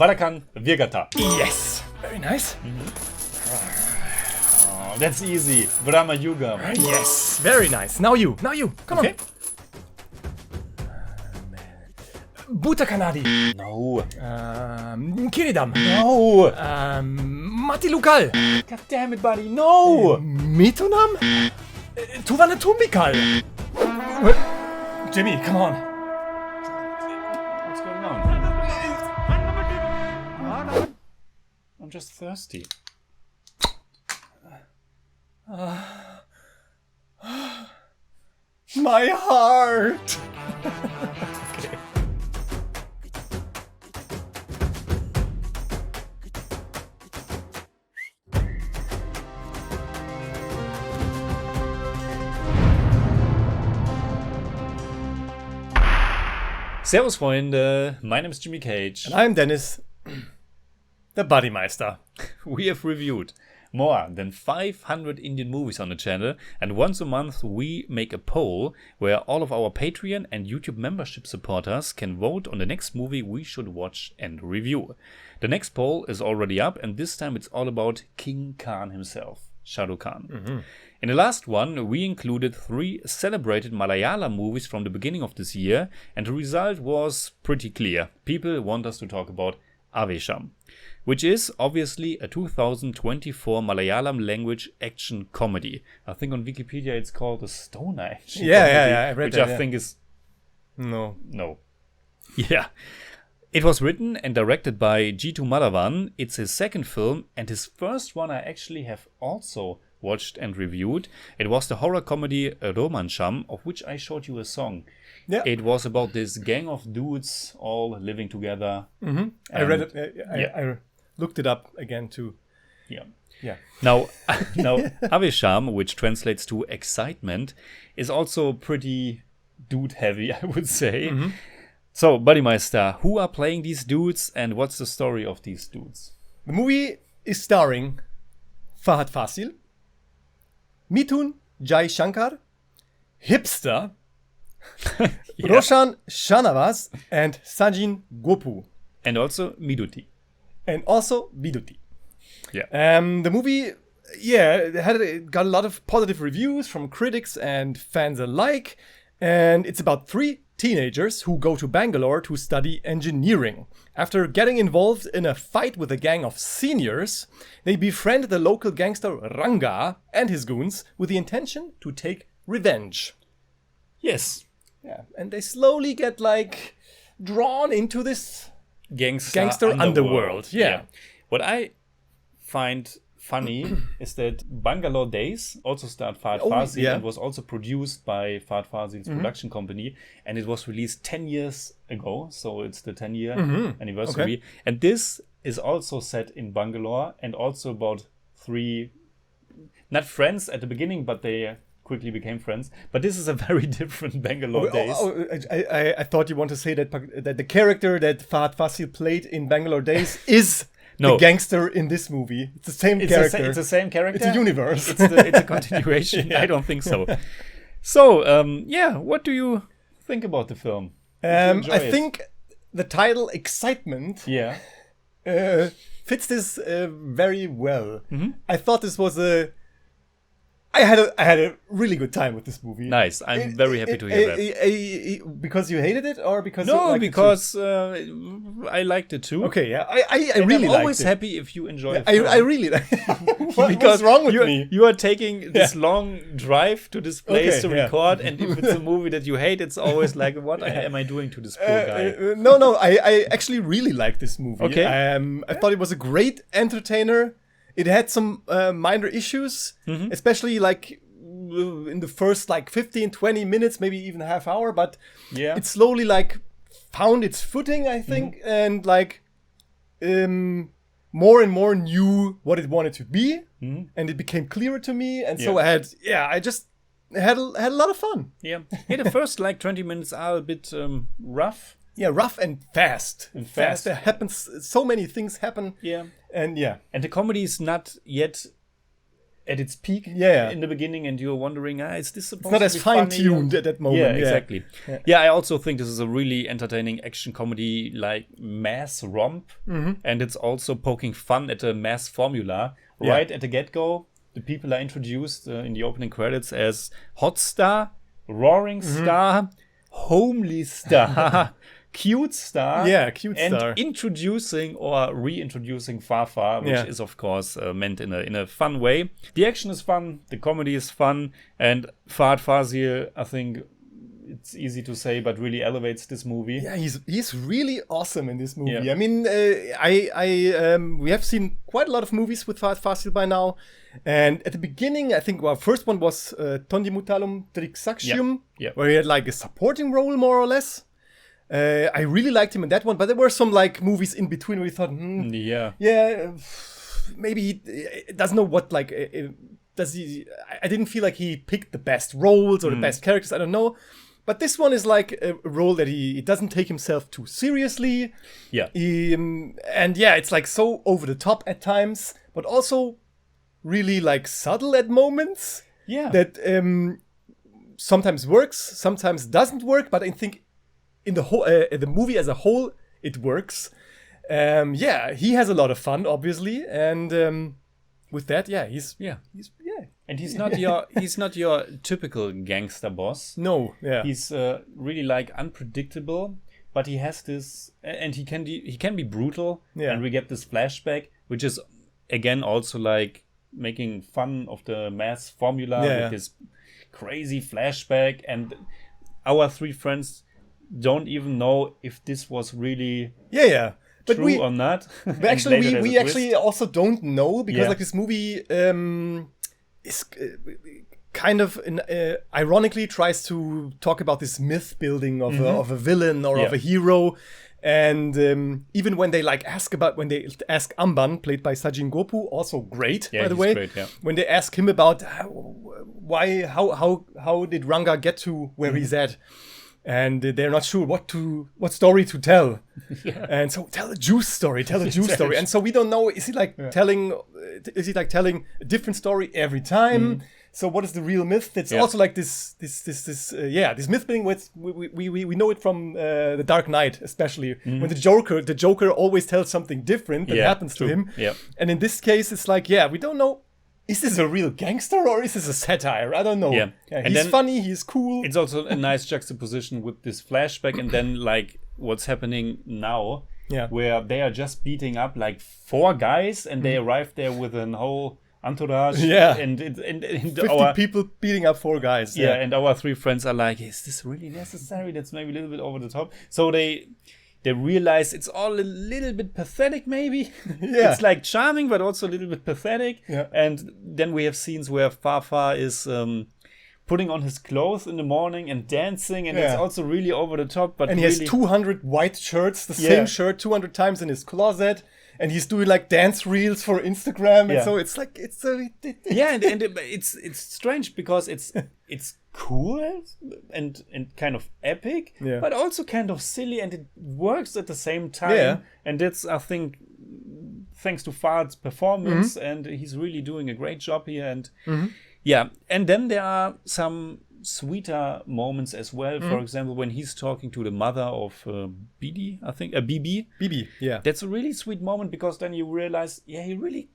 Varakan Virgata. Yes. Very nice. Oh, that's easy. Brahma Yugam. Yes. Very nice. Now you. Come on. Bhuta Kanadi. No. Kiridam. No. Matti Lukal. God damn it, buddy. No. Mitunam. Tuvana Tumbikal. Jimmy, come on. What's going on? I'm just thirsty. My heart. Okay. Servus Freunde, my name is Jimmy Cage. And I'm Deniz, the Buddymeister. We have reviewed more than 500 Indian movies on the channel, and once a month we make a poll where all of our Patreon and YouTube membership supporters can vote on the next movie we should watch and review. The next poll is already up, and this time it's all about King Khan himself, Shah Rukh Khan. Mm-hmm. In the last one, we included 3 celebrated Malayalam movies from the beginning of this year, and the result was pretty clear. People want us to talk about Aavesham, which is obviously a 2024 Malayalam language action comedy. I think on Wikipedia it's called a stoner action comedy, I read which that, I think is no. Yeah. It was written and directed by Jithu Madhavan. It's his second film, and his first one I actually have also watched and reviewed. It was the horror comedy Romansham, of which I showed you a song. Yeah. It was about this gang of dudes all living together. Mm-hmm. I read it. I looked it up again too. Yeah. Yeah. Now Aavesham, which translates to excitement, is also pretty dude heavy, I would say. Mm-hmm. So, Buddymeister, who are playing these dudes and what's the story of these dudes? The movie is starring Fahadh Faasil, Mithun Jai Shankar, Hipster, Roshan Shanavas, and Sajin Gopu. And also Miduti. And also Viduti. Yeah. The movie, got a lot of positive reviews from critics and fans alike. And it's about 3 teenagers who go to Bangalore to study engineering. After getting involved in a fight with a gang of seniors, they befriend the local gangster Ranga and his goons with the intention to take revenge. Yes. Yeah, and they slowly get drawn into this Gangster underworld. Yeah. What I find funny is that Bangalore Days also starred Fahadh Faasil and was also produced by Fahadh Faasil's production company, and it was released 10 years ago, so it's the 10-year anniversary. Okay. And this is also set in Bangalore, and also about 3, not friends at the beginning, but they quickly became friends. But this is a very different Bangalore Days. I thought you want to say that the character that Fahadh Faasil played in Bangalore Days is the gangster in this movie. It's the same character. It's the same character? It's a universe. It's a continuation. Yeah. I don't think so. So, what do you think about the film? I think the title Excitement fits this very well. Mm-hmm. I thought this was I had a really good time with this movie. Nice. I'm very happy to hear that. Because you hated it, or because because I liked it too. Okay, yeah, I really liked it. I'm always happy if you enjoy it. I really like it. What's wrong with me? You are taking this long drive to this place to record, and if it's a movie that you hate, it's always like, what am I doing to this poor guy? No, I actually really liked this movie. Okay. I thought it was a great entertainer. It had some minor issues, especially in the first 15-20 minutes, maybe even half hour, but it slowly found its footing, I think, and more and more knew what it wanted to be, and it became clearer to me, and so I just had a lot of fun. Yeah, the first 20 minutes are a bit rough. Yeah, rough and fast. There happens so many things happen. Yeah. And the comedy is not yet at its peak Yeah. in the beginning, and you're wondering, is this supposed It's not to as be funny? fine-tuned at that moment. Yeah, exactly. I also think this is a really entertaining action comedy, like mass romp, and it's also poking fun at a mass formula. Right at the get-go, the people are introduced in the opening credits as hot star, roaring star, homely star, cute star, and introducing or reintroducing Fafa, which is of course meant in a fun way. The action is fun, the comedy is fun, and Fahadh Faasil, I think it's easy to say, but really elevates this movie. Yeah, he's really awesome in this movie. Yeah. I mean, we have seen quite a lot of movies with Fahadh Faasil by now, and at the beginning, I think our first one was Tondi Mutalum Trixaxium, where he had like a supporting role more or less. I really liked him in that one, but there were some like movies in between where we thought, maybe he doesn't know what like does he. I didn't feel like he picked the best roles or the best characters. I don't know. But this one is like a role that he doesn't take himself too seriously. Yeah. It's like so over the top at times, but also really like subtle at moments. Yeah. That sometimes works, sometimes doesn't work. But I think in the whole the movie as a whole, it works. He has a lot of fun, obviously, and with that, he's And he's not your typical gangster boss. No, He's really like unpredictable, but he has this, and he can be brutal. Yeah. And we get this flashback, which is again also like making fun of the mass formula with this crazy flashback, and our three friends don't even know if this was really but true or not. But actually, we actually also don't know, because like this movie is kind of ironically tries to talk about this myth building of a villain or of a hero, and even when they ask Amban, played by Sajin Gopu, also great by the way, great, when they ask him about how did Ranga get to where he's at. And they're not sure what story to tell. And so tell a Jew story. And so we don't know, is he telling a different story every time? So what is the real myth? It's also like this myth building with we know it from The Dark Knight, especially when the Joker always tells something different that happens to him. Yeah. And in this case it's like, we don't know, is this a real gangster or is this a satire? I don't know. Yeah. And he's funny, he's cool. It's also a nice juxtaposition with this flashback and then like what's happening now, where they are just beating up like 4 guys and they arrive there with a whole entourage. And 50 people beating up 4 guys. And our 3 friends are like, is this really necessary? That's maybe a little bit over the top. So they realize it's all a little bit pathetic, maybe. It's like charming, but also a little bit pathetic. And then we have scenes where Fafa is putting on his clothes in the morning and dancing, and it's also really over the top. But he has 200 white shirts, the same shirt 200 times in his closet. And he's doing like dance reels for Instagram, and so it's like it's strange because it's cool and kind of epic, but also kind of silly, and it works at the same time. And that's, I think, thanks to Fahadh's performance, and he's really doing a great job here. And and then there are some sweeter moments as well. For example, when he's talking to the mother of Bidi, I think Bibi, that's a really sweet moment, because then you realize he really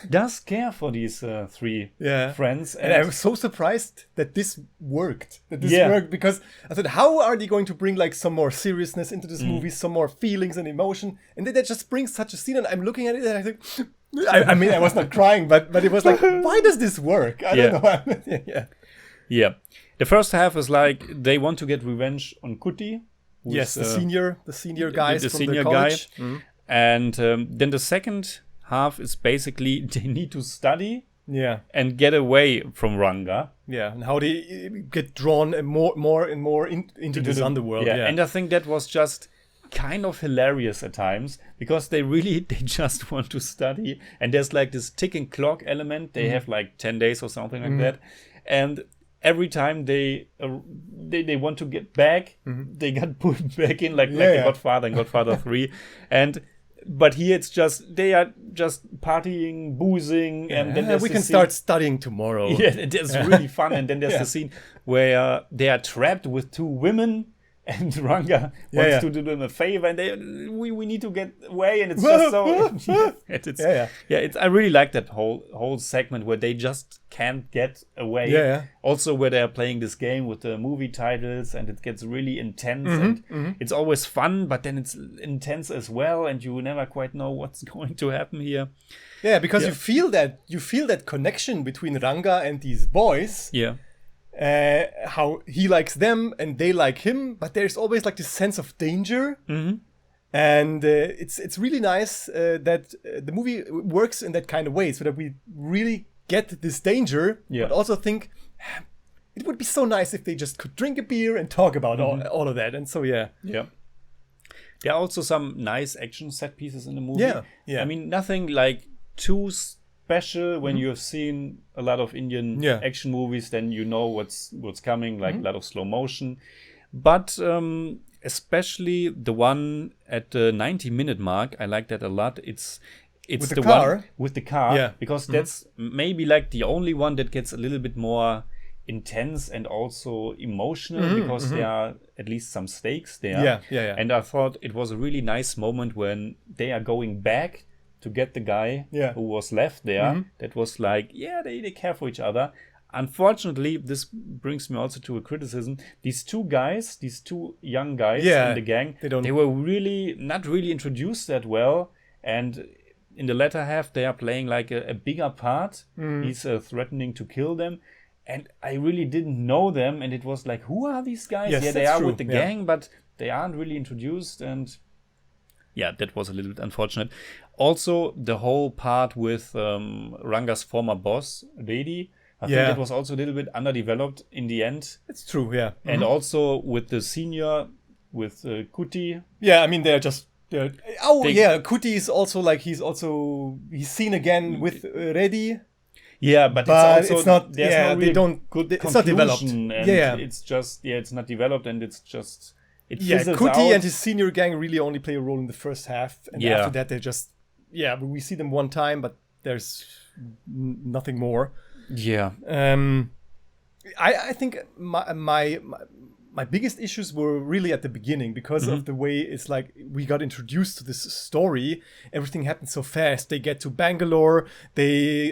does care for these 3 friends. And I was so surprised that this worked. Because I thought, how are they going to bring like some more seriousness into this movie, some more feelings and emotion? And then they just bring such a scene, and I'm looking at it and I think, I mean, I was not crying, but it was like, why does this work? I don't know. The first half is like they want to get revenge on Kuti. The senior guys the from senior the college. Guy. And then the second half is basically they need to study and get away from Ranga. And how they get drawn more and more into this underworld. And I think that was just kind of hilarious at times, because they just want to study, and there's like this ticking clock element. They have like 10 days or something like that, and every time they want to get back, they got put back in like The Godfather and Godfather 3, and But here it's just, they are just partying, boozing, and then we can start studying tomorrow. Yeah, it's really fun. And then there's the scene where they are trapped with two women, and Ranga wants to do them a favor, and we need to get away, and it's just so. I really like that whole segment where they just can't get away. Also, where they're playing this game with the movie titles, and it gets really intense, and it's always fun, but then it's intense as well, and you never quite know what's going to happen here. Yeah, because you feel that connection between Ranga and these boys. Yeah. How he likes them and they like him, but there's always like this sense of danger, and it's really nice that the movie works in that kind of way, so that we really get this danger, but also think it would be so nice if they just could drink a beer and talk about all of that. And so there are also some nice action set pieces in the movie. I mean, nothing like too special. When you have seen a lot of Indian action movies, then you know what's coming, like a lot of slow motion. But especially the one at the 90-minute mark, I like that a lot. It's with the car. One with the car, because that's maybe like the only one that gets a little bit more intense and also emotional, because there are at least some stakes there. And I thought it was a really nice moment when they are going back to get the guy who was left there. That was like, they care for each other. Unfortunately, this brings me also to a criticism. These two young guys in the gang, they were really not really introduced that well. And in the latter half, they are playing like a bigger part. He's threatening to kill them. And I really didn't know them. And it was like, who are these guys? Yes, they are true. with the gang, but they aren't really introduced. And that was a little bit unfortunate. Also, the whole part with Ranga's former boss, Dedi, I think that was also a little bit underdeveloped in the end. It's true, And also with the senior, with Kuti. Yeah, I mean, Kuti is also like, he's seen again with Reddy. Yeah, but it's not. There's no really they don't. Good it's not developed. And it's just it's not developed, and it's just Kuti out. and his senior gang really only play a role in the first half, and after that they just we see them one time, but there's nothing more. I think my biggest issues were really at the beginning, because of the way it's like we got introduced to this story. Everything happened so fast. They get to Bangalore. They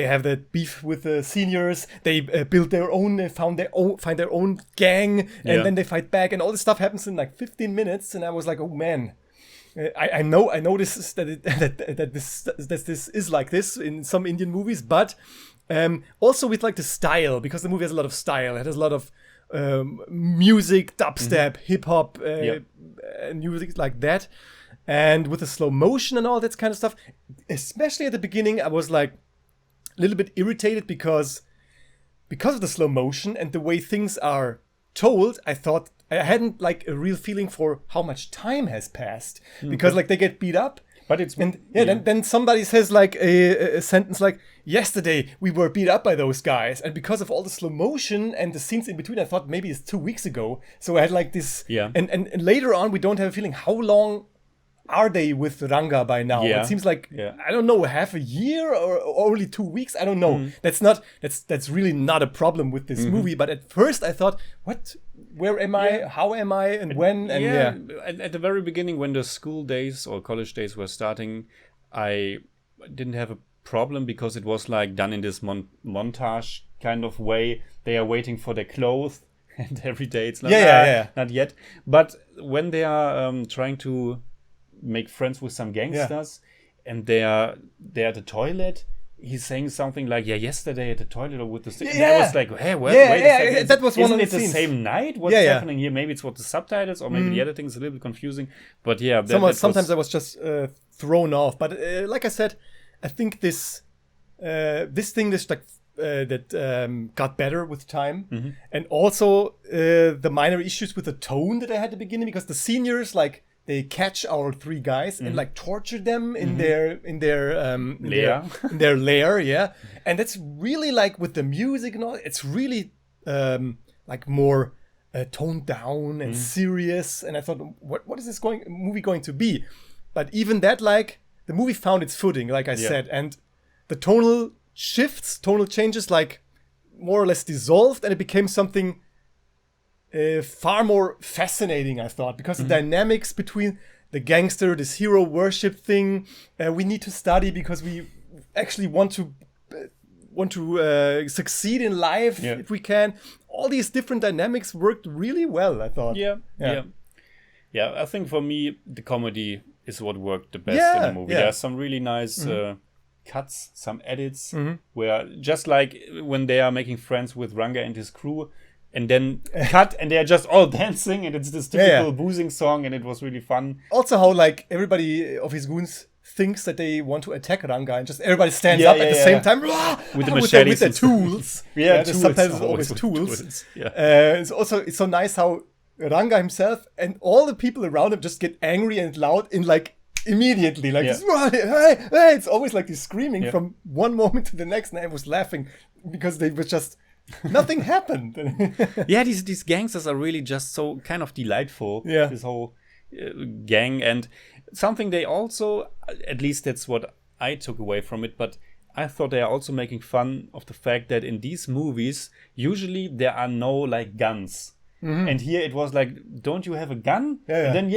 have that beef with the seniors. They build their own, find their own gang, and then they fight back. And all this stuff happens in like 15 minutes. And I was like, oh man, I know this is that this is like this in some Indian movies, but also with like the style, because the movie has a lot of style. It has a lot of music, dubstep, hip hop, music like that, and with the slow motion and all that kind of stuff. Especially at the beginning, I was like a little bit irritated because of the slow motion and the way things are told. I thought I hadn't like a real feeling for how much time has passed, because like they get beat up, but then somebody says like a sentence like, yesterday we were beat up by those guys, and because of all the slow motion and the scenes in between, I thought maybe it's 2 weeks ago. So I had like this and later on we don't have a feeling how long are they with Ranga by now. It seems like I don't know, half a year or only 2 weeks, I don't know. That's really not a problem with this movie, but at first I thought, what, where am I, how am I, and when? And at the very beginning, when the school days or college days were starting, I didn't have a problem, because it was like done in this montage kind of way. They are waiting for their clothes, and every day it's like not yet. But when they are trying to make friends with some gangsters, and they're at the toilet, he's saying something like, yesterday at the toilet or with the... And I was like, hey, wait a second. That was one of the scenes. Isn't it the same night? What's happening here? Maybe it's what the subtitles, or maybe the editing is a little bit confusing. But sometimes I was just thrown off. But like I said, I think this thing that got better with time, and also the minor issues with the tone that I had at the beginning, because the seniors, like, they catch our three guys and like torture them in their lair, and that's really like with the music and all. It's really like more toned down and serious. And I thought, what is this movie going to be? But even that, like, the movie found its footing, like I said, and the tonal changes, like, more or less dissolved, and it became something far more fascinating, I thought, because the dynamics between the gangster, this hero worship thing, we need to study because we actually want to succeed in life if we can. All these different dynamics worked really well, I thought. Yeah. I think for me, the comedy is what worked the best in the movie. There's some really nice cuts, some edits, where just like when they are making friends with Ranga and his crew, and then cut, and they're just all dancing, and it's this typical boozing song, and it was really fun. Also, how like everybody of his goons thinks that they want to attack Ranga, and just everybody stands up at the same time with the machetes, with their tools. Tools. Sometimes it's always tools. It's so nice how Ranga himself and all the people around him just get angry and loud in like immediately, like this, hey. It's always like this screaming from one moment to the next, and I was laughing because they were just. Nothing happened. These gangsters are really just so kind of delightful. This whole gang, and something they also, at least that's what I took away from it, but I thought they are also making fun of the fact that in these movies usually there are no like guns. And here it was like, don't you have a gun? And then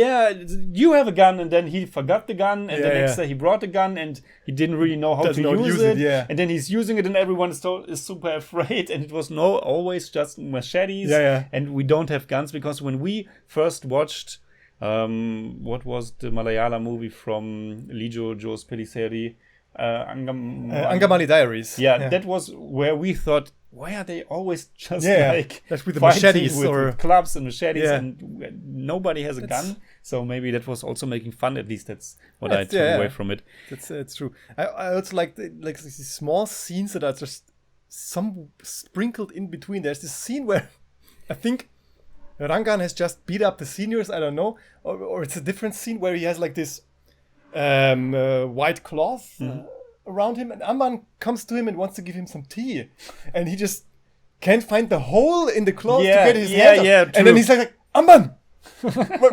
you have a gun, and then he forgot the gun, and the next day he brought the gun, and he didn't really know how to use it. And then he's using it, and everyone is super afraid. And it was always just machetes, and we don't have guns, because when we first watched what was the Malayalam movie from Lijo Jos Pelisseri, Angamali Diaries. That was where we thought, why are they always just like that's with the machetes with clubs and machetes, and nobody has a gun? So maybe that was also making fun. At least that's what I took away from it. It's true. I also like these small scenes that are just some sprinkled in between. There's this scene where I think Rangan has just beat up the seniors. I don't know, or it's a different scene where he has like this white cloth around him, and Amban comes to him and wants to give him some tea, and he just can't find the hole in the cloth to get his hand up. And then he's like Amban,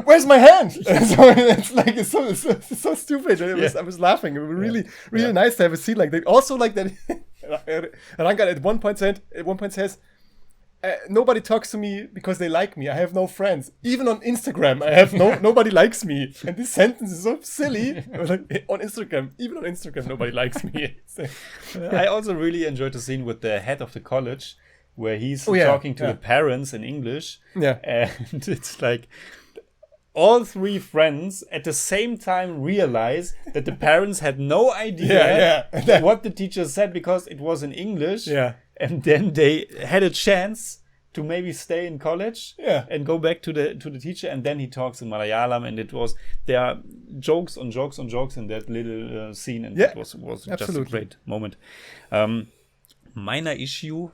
where's my hand? So it's like it's so stupid. I was laughing. It was really nice to have a scene like that. Also like that Rangan at one point says, nobody talks to me because they like me. I have no friends. Even on Instagram, I have nobody likes me. And this sentence is so silly. Like, on Instagram, nobody likes me. I also really enjoyed the scene with the head of the college, where he's talking to the parents in English. And it's like all three friends at the same time realize that the parents had no idea what the teacher said, because it was in English. And then they had a chance to maybe stay in college and go back to the teacher, and then he talks in Malayalam, and there are jokes on jokes on jokes in that little scene, and that was just a great moment. Minor issue.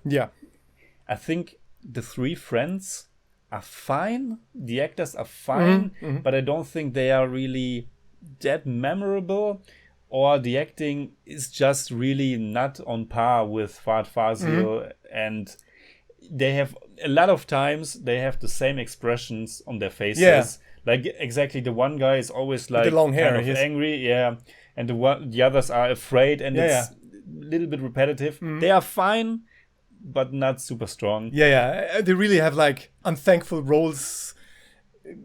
I think the three friends are fine. The actors are fine, but I don't think they are really that memorable. Or the acting is just really not on par with Fahadh Faasil, and they have a lot of times they have the same expressions on their faces. Like exactly, the one guy is always like the long hair, kind of angry, and the others are afraid, and it's a little bit repetitive. They are fine, but not super strong. They really have like unthankful roles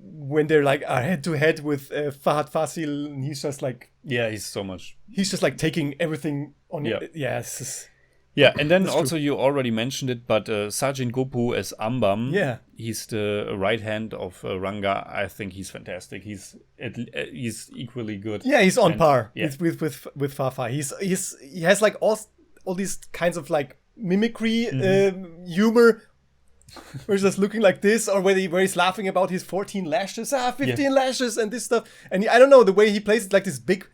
when they're like head to head with Fahadh Faasil, and he's just like he's just like taking everything on and then also you already mentioned it, but Sajin Gopu as Ambam, he's the right hand of Ranga. I think he's fantastic. He's equally good. He's on par with Fafa. He has like all these kinds of like mimicry, humor. Where he's just looking like this, or where he's laughing about his 14 lashes, 15 lashes, and this stuff. And I don't know, the way he plays it, like this big,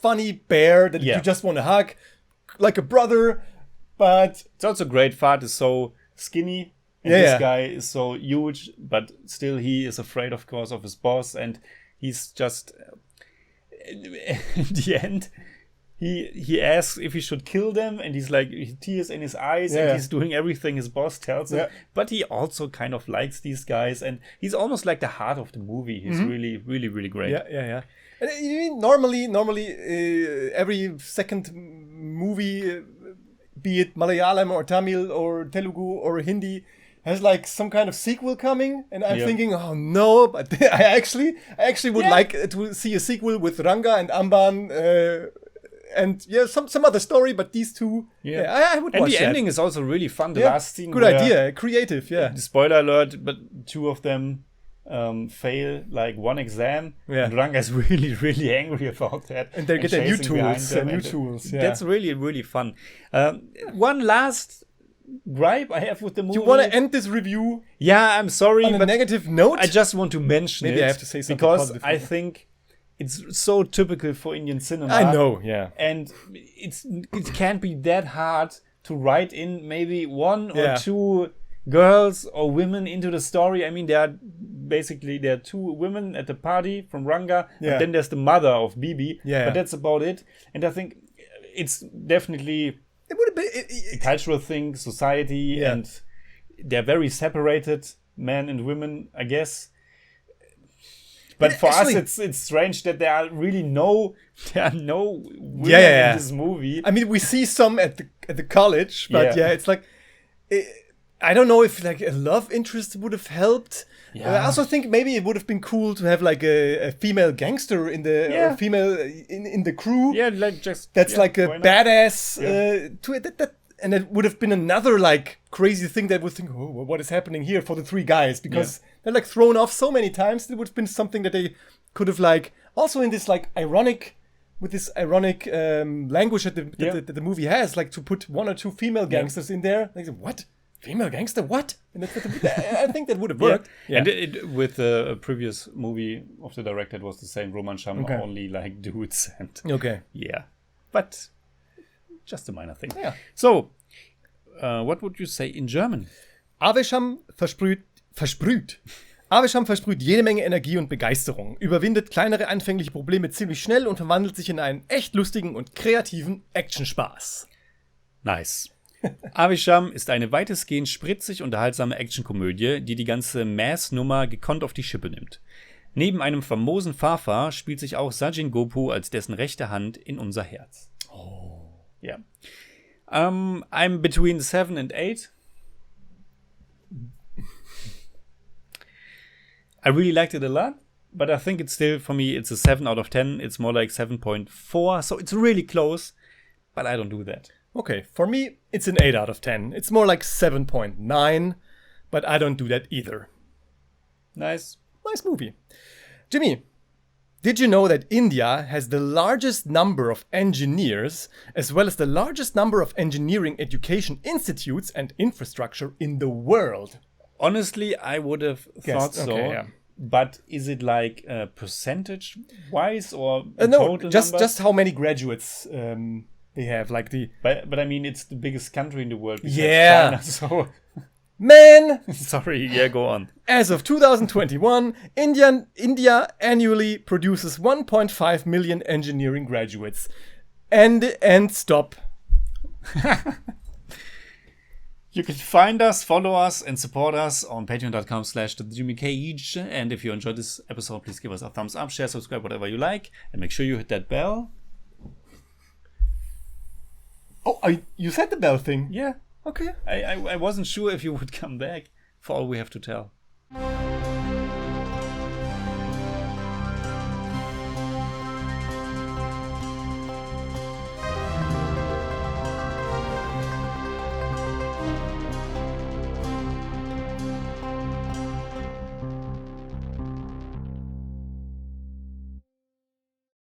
funny bear that you just want to hug, like a brother. But it's also great. Fahd is so skinny, and this guy is so huge, but still he is afraid, of course, of his boss, and he's just in the end. he asks if he should kill them, and he's like, tears in his eyes, and he's doing everything his boss tells him. But he also kind of likes these guys, and he's almost like the heart of the movie. He's really, really, really great. Yeah. And normally, every second movie, be it Malayalam or Tamil or Telugu or Hindi, has like some kind of sequel coming, and I'm thinking, oh no, but I actually would like to see a sequel with Ranga and Amban, and some other story, but these two, I would watch that. And the ending is also really fun. The last scene, good idea, creative, Spoiler alert, but two of them fail like one exam, and Ranga is really, really angry about that. And they get their new tools. That's really, really fun. One last gripe I have with the movie. You want to end this review? Yeah, I'm sorry, on a negative note. I just want to mention Maybe I have to say something because positive. I think it's so typical for Indian cinema. I know, and it can't be that hard to write in maybe one or two girls or women into the story. I mean, there are two women at the party from Ranga, and then there's the mother of Bibi. But that's about it. And I think it's definitely it would have been a cultural thing, society, and they're very separated, men and women, I guess. But for us, it's strange that there are no women in this movie. I mean, we see some at the college, but it's like I don't know if like a love interest would have helped. I also think maybe it would have been cool to have like a female gangster in the or female in the crew. Yeah, like just that's like a badass. And it would have been another like crazy thing that would think, oh, what is happening here for the three guys? Because they're like thrown off so many times. It would have been something that they could have like also in this like ironic language that the movie has, like to put one or two female gangsters in there. Like, what? Female gangster? What? And I think that would have worked. And with the previous movie of the director, it was the same. Roman Sham, only like dudes. And but just a minor thing. So, what would you say in German? Aavesham versprüht. Aavesham versprüht jede Menge Energie und Begeisterung, überwindet kleinere anfängliche Probleme ziemlich schnell und verwandelt sich in einen echt lustigen und kreativen Action-Spaß. Nice. Aavesham ist eine weitestgehend spritzig unterhaltsame Action-Komödie, die ganze Mass-Nummer gekonnt auf die Schippe nimmt. Neben einem famosen Fafa spielt sich auch Sajin Gopu als dessen rechte Hand in unser Herz. Yeah. I'm between 7 and 8. I really liked it a lot, but I think it's still, for me, it's a 7 out of 10. It's more like 7.4, so it's really close, but I don't do that. Okay, for me, it's an 8 out of 10. It's more like 7.9, but I don't do that either. Nice movie. Jimmy, did you know that India has the largest number of engineers, as well as the largest number of engineering education institutes and infrastructure in the world? Honestly, I would have thought so. Okay, but is it like percentage-wise or no, total just how many graduates they have, like the. But I mean, it's the biggest country in the world. Yeah. China, so. Man! Sorry, go on. As of 2021, India annually produces 1.5 million engineering graduates. And stop. You can find us, follow us, and support us on patreon.com/thejimmykh. And if you enjoyed this episode, please give us a thumbs up, share, subscribe, whatever you like. And make sure you hit that bell. Oh, you said the bell thing? Yeah. Okay. I wasn't sure if you would come back for all we have to tell.